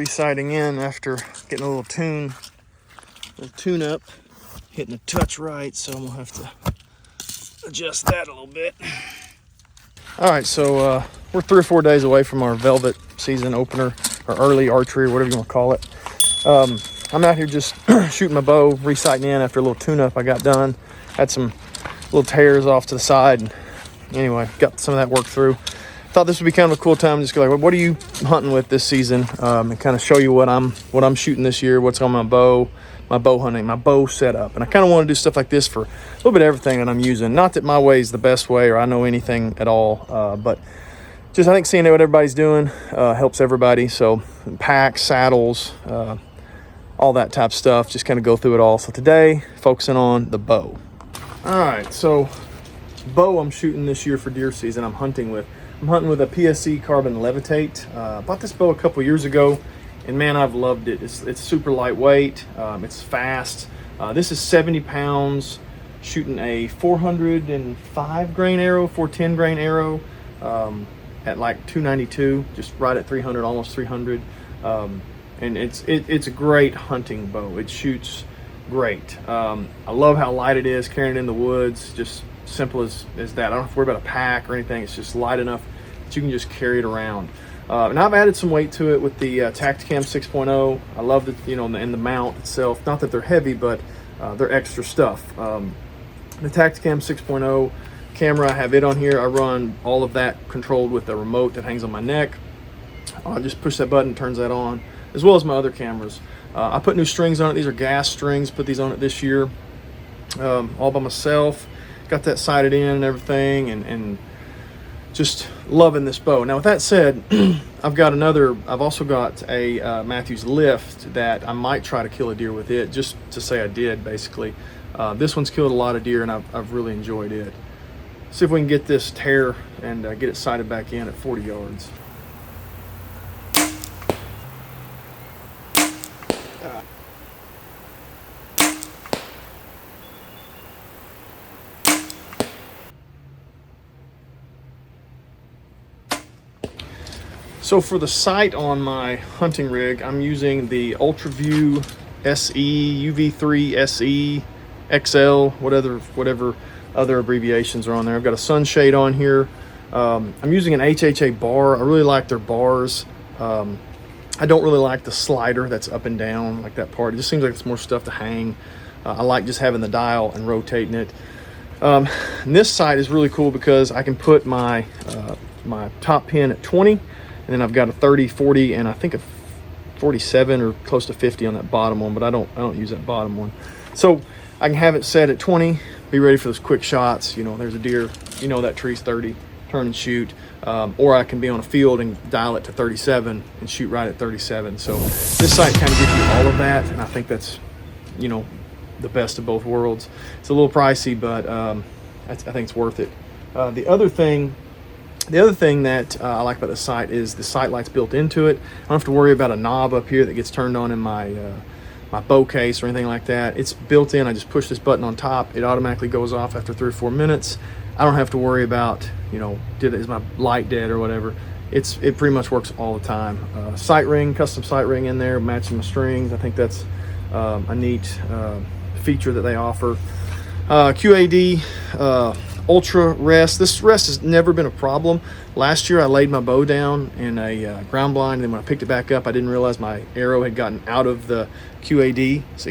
resighting in after getting a little tune up, hitting the touch right, so I'm gonna have to adjust that a little bit. All right, so we're 3 or 4 days away from our velvet season opener, or early archery, or whatever you want to call it. I'm out here just shooting my bow, resighting in after a little tune-up I got done. Had some little tears off to the side, and anyway, got some of that worked through. Thought this would be kind of a cool time to just go like, what are you hunting with this season, and kind of show you what I'm shooting this year, what's on my bow hunting, my bow setup. And I kind of want to do stuff like this for a little bit of everything that I'm using. Not that my way is the best way or I know anything at all, but just I think seeing what everybody's doing helps everybody. So packs, saddles, all that type of stuff, just kind of go through it all. So today, focusing on the bow. All right, so bow I'm shooting this year for deer season, I'm hunting with a PSC Carbon Levitate. Bought this bow a couple years ago, and man, I've loved it. It's super lightweight, it's fast. This is 70 pounds, shooting a 405 grain arrow, 410 grain arrow, at like 292, just right at 300, almost 300. And it's a great hunting bow. It shoots great. I love how light it is, carrying it in the woods, just simple as that. I don't have to worry about a pack or anything. It's just light enough that you can just carry it around. And I've added some weight to it with the Tacticam 6.0. I love the, and the mount itself. Not that they're heavy, but they're extra stuff. The Tacticam 6.0 camera, I have it on here. I run all of that controlled with a remote that hangs on my neck. I just push that button, turns that on, as well as my other cameras. I put new strings on it. These are gas strings. Put these on it this year, all by myself. Got that sighted in and everything, and just loving this bow. Now with that said, I've also got a Matthews Lift that I might try to kill a deer with it, just to say I did, basically. This one's killed a lot of deer, and I've really enjoyed it. See if we can get this tear and get it sighted back in at 40 yards. So for the sight on my hunting rig, I'm using the UltraView SE, UV3 SE, XL, whatever other abbreviations are on there. I've got a sunshade on here. I'm using an HHA bar. I really like their bars. I don't really like the slider that's up and down, like that part. It just seems like it's more stuff to hang. I like just having the dial and rotating it. And this sight is really cool because I can put my my top pin at 20, and then I've got a 30, 40, and I think a 47 or close to 50 on that bottom one, but I don't use that bottom one. So I can have it set at 20, be ready for those quick shots. There's a deer, that tree's 30, turn and shoot. Or I can be on a field and dial it to 37 and shoot right at 37. So this sight kind of gives you all of that, and I think that's, the best of both worlds. It's a little pricey, but I think it's worth it. The other thing that I like about the sight is the sight light's built into it. I don't have to worry about a knob up here that gets turned on in my my bow case or anything like that. It's built in. I just push this button on top. It automatically goes off after 3 or 4 minutes. I don't have to worry about, is my light dead or whatever. It pretty much works all the time. Sight ring, custom sight ring in there, matching my strings. I think that's a neat feature that they offer. QAD Ultra rest. This rest has never been a problem. Last year I laid my bow down in a ground blind, and then when I picked it back up, I didn't realize my arrow had gotten out of the QAD. So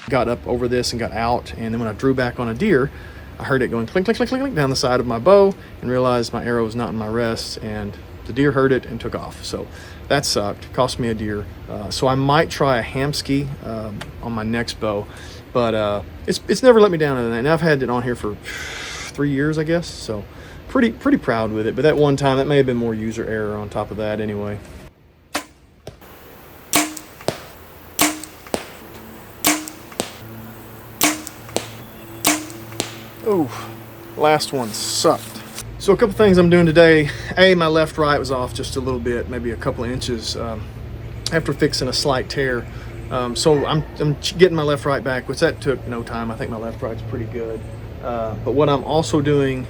got up over this and got out, and then when I drew back on a deer, I heard it going clink, clink, clink, clink, clink down the side of my bow, and realized my arrow was not in my rest, and the deer heard it and took off. So that sucked. Cost me a deer. So I might try a Hamsky on my next bow, but it's never let me down other than that. And I've had it on here for 3 years, I guess. So pretty proud with it. But that one time, that may have been more user error on top of that anyway. Oh, last one sucked. So a couple things I'm doing today. My left right was off just a little bit, maybe a couple of inches after fixing a slight tear. So I'm getting my left right back, which that took no time. I think my left right's pretty good. But what I'm also doing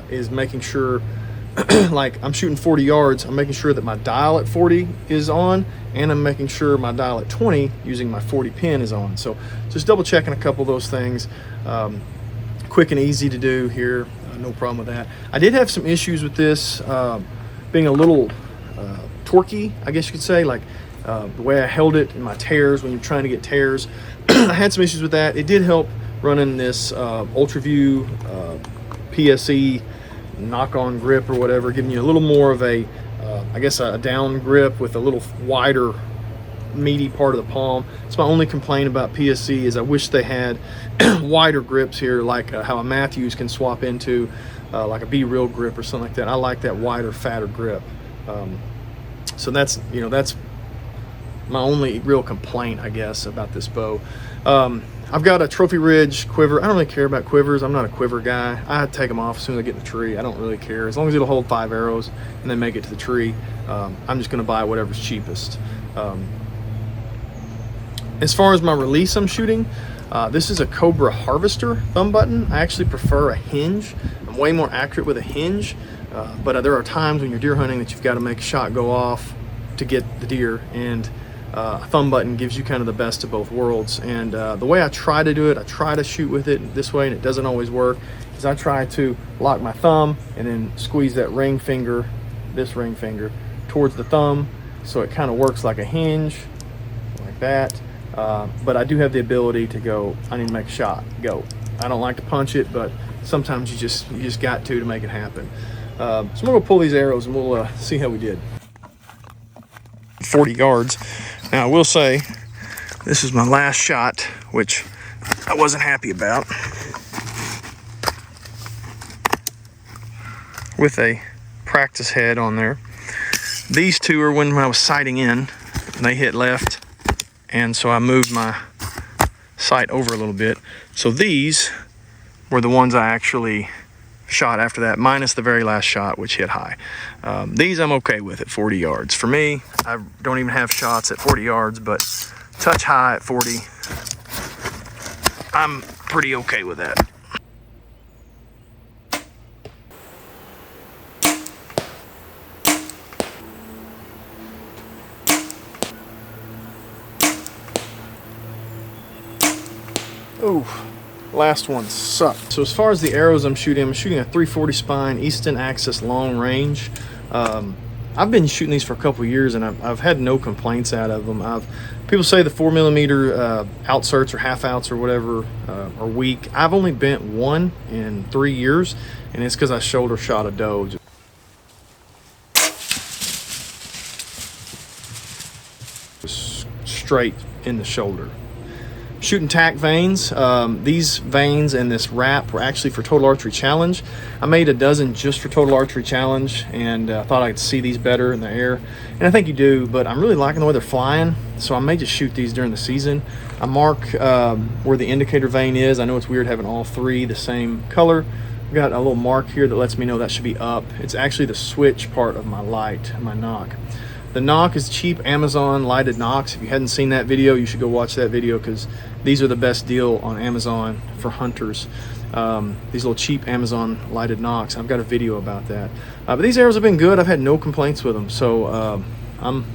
is making sure, like I'm shooting 40 yards, I'm making sure that my dial at 40 is on, and I'm making sure my dial at 20 using my 40 pin is on. So just double checking a couple of those things. Quick and easy to do here, no problem with that. I did have some issues with this being a little torquey, I guess you could say, like the way I held it in my tears when you're trying to get tears. I had some issues with that. It did help running this UltraView PSE knock-on grip or whatever, giving you a little more of a, I guess a down grip with a little wider meaty part of the palm. It's my only complaint about PSE is I wish they had wider grips here, like how a Matthews can swap into like a B-Real grip or something like that. I like that wider, fatter grip. So that's, you know, that's my only real complaint, I guess, about this bow. I've got a Trophy Ridge quiver. I don't really care about quivers. I'm not a quiver guy. I take them off as soon as I get in the tree. I don't really care. As long as it'll hold 5 arrows and then make it to the tree, I'm just going to buy whatever's cheapest. As far as my release I'm shooting, this is a Cobra Harvester thumb button. I actually prefer a hinge. I'm way more accurate with a hinge, but there are times when you're deer hunting that you've got to make a shot go off to get the deer, and a thumb button gives you kind of the best of both worlds. And the way I try to do it, I try to shoot with it this way, and it doesn't always work, is I try to lock my thumb and then squeeze that ring finger, this ring finger, towards the thumb, so it kind of works like a hinge, like that. But I do have the ability to go, I need to make a shot, go. I don't like to punch it, but sometimes you just got to make it happen. So I'm gonna pull these arrows and we'll see how we did. 40 yards. Now I will say, this is my last shot, which I wasn't happy about. With a practice head on there. These two are when I was sighting in, they hit left, and so I moved my sight over a little bit. So these were the ones I actually shot after that, minus the very last shot, which hit high. These I'm okay with at 40 yards. For me, I don't even have shots at 40 yards, but touch high at 40, I'm pretty okay with that. Ooh. Last one sucked. So as far as the arrows I'm shooting a 340 spine Easton Axis long range. I've been shooting these for a couple years and I've had no complaints out of them. People say the 4mm outserts or half outs or whatever are weak. I've only bent one in 3 years, and it's because I shoulder shot a doe. Just straight in the shoulder. Shooting tack vanes. These vanes and this wrap were actually for Total Archery Challenge. I made a dozen just for Total Archery Challenge, and thought I could see these better in the air. And I think you do, but I'm really liking the way they're flying, so I may just shoot these during the season. I mark where the indicator vane is. I know it's weird having all three the same color. I've got a little mark here that lets me know that should be up. It's actually the switch part of my light, my knock. The knock is cheap Amazon lighted knocks. If you hadn't seen that video, you should go watch that video, because these are the best deal on Amazon for hunters. These little cheap Amazon lighted knocks. I've got a video about that. But these arrows have been good. I've had no complaints with them. So I'm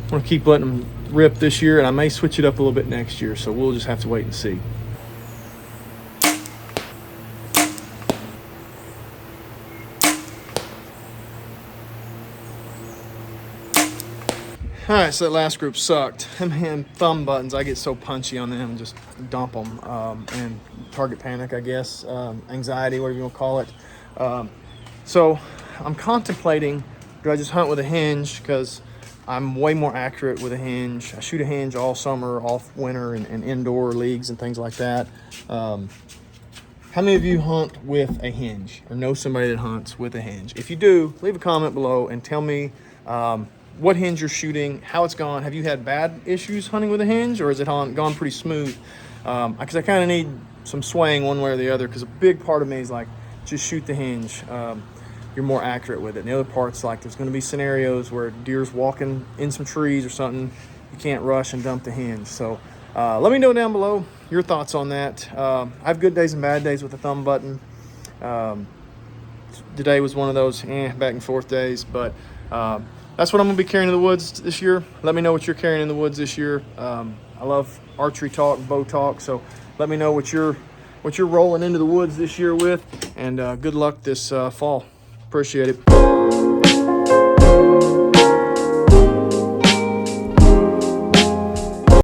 going to keep letting them rip this year, and I may switch it up a little bit next year. So we'll just have to wait and see. Alright, so that last group sucked. Man, thumb buttons, I get so punchy on them and just dump them. And target panic, I guess. Anxiety, whatever you want to call it. So I'm contemplating, do I just hunt with a hinge? Because I'm way more accurate with a hinge. I shoot a hinge all summer, all winter, and indoor leagues and things like that. How many of you hunt with a hinge or know somebody that hunts with a hinge? If you do, leave a comment below and tell me what hinge you're shooting, how it's gone. Have you had bad issues hunting with a hinge, or has it gone pretty smooth? Because I kind of need some swaying one way or the other, because a big part of me is like, just shoot the hinge. you're more accurate with it. And the other part's like there's going to be scenarios where deer's walking in some trees or something. You can't rush and dump the hinge. So let me know down below your thoughts on that. I have good days and bad days with the thumb button. Today was one of those back and forth days, but that's what I'm going to be carrying in the woods this year. Let me know what you're carrying in the woods this year. I love archery talk, bow talk, so let me know what you're rolling into the woods this year with, and good luck this fall. Appreciate it.